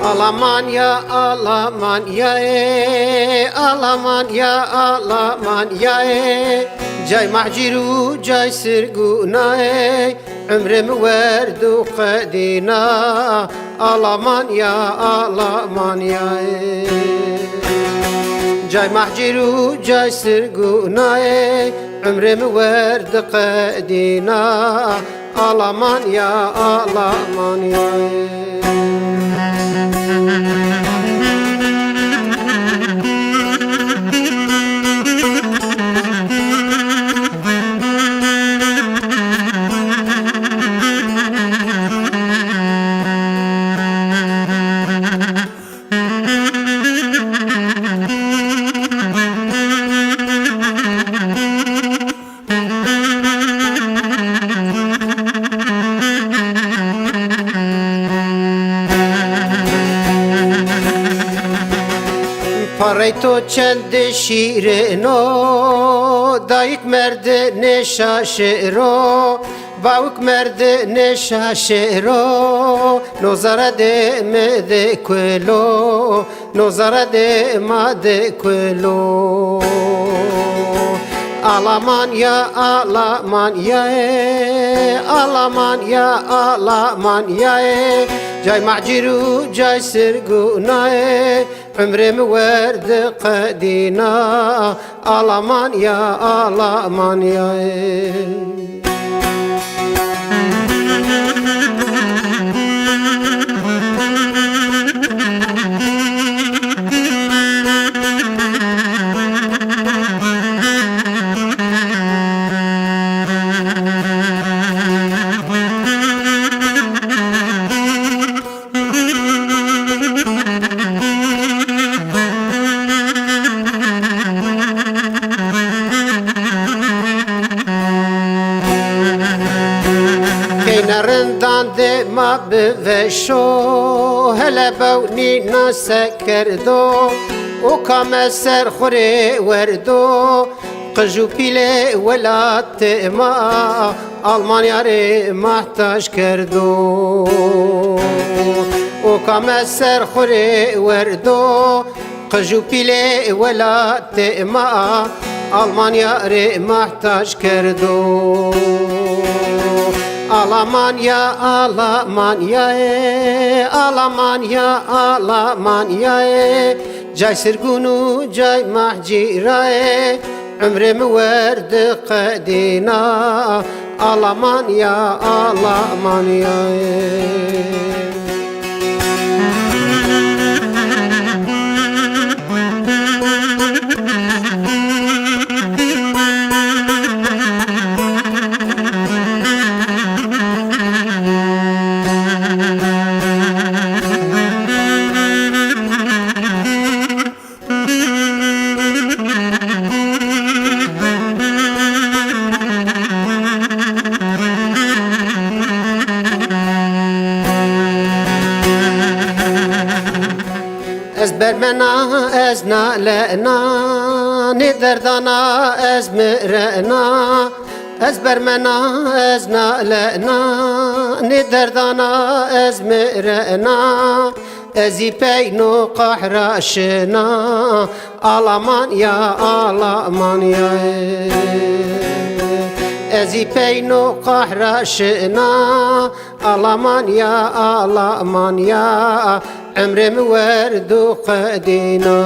Alamanya, Alamanya, Alamanya, Alamanya, Cay mahciru, cay sirguna, Ömrümü verdu kadina. Alamanya, Alamanya, Cay mahciru, cay sirguna, Ömrümü verdu kadina. Alamanya, Alamanya. Parayı to çende şireno, dayık merde ne şaşero, bavuk merde ne şaşero, nozara deme de kwelo, nozara dema de kwelo. Alamanya, Alamanya, Alamanya, Alamanya, Cay maciru, cay sirguna, Ömrümü verdi kadina. Alamanya, Alamanya. Kenarından dema beveşo, hele bevni nasekerdo, o kame serxure verdo, Qıju pile velat tema, Almanya re mahtaç kerdo. O kame serxure verdo, Qıju pile velat tema, Almanya re mahtaç kerdo. Alamanya, Alamanya, Alamanya, Alamanya, Cay sirgunu, cay mahcira, Ömrümü verdi kadina. Alamanya, Alamanya. Ez bermena, ez nalena, ne derdana, ez mirena. Ez bermena, ez nalena, ne derdana, ez mirena. Ez ipeyno kahraşına, Alamanya, Alamanya. Ez ipeyno kahraşına, Alamanya, Alamanya. Ömrümü verdu kadina.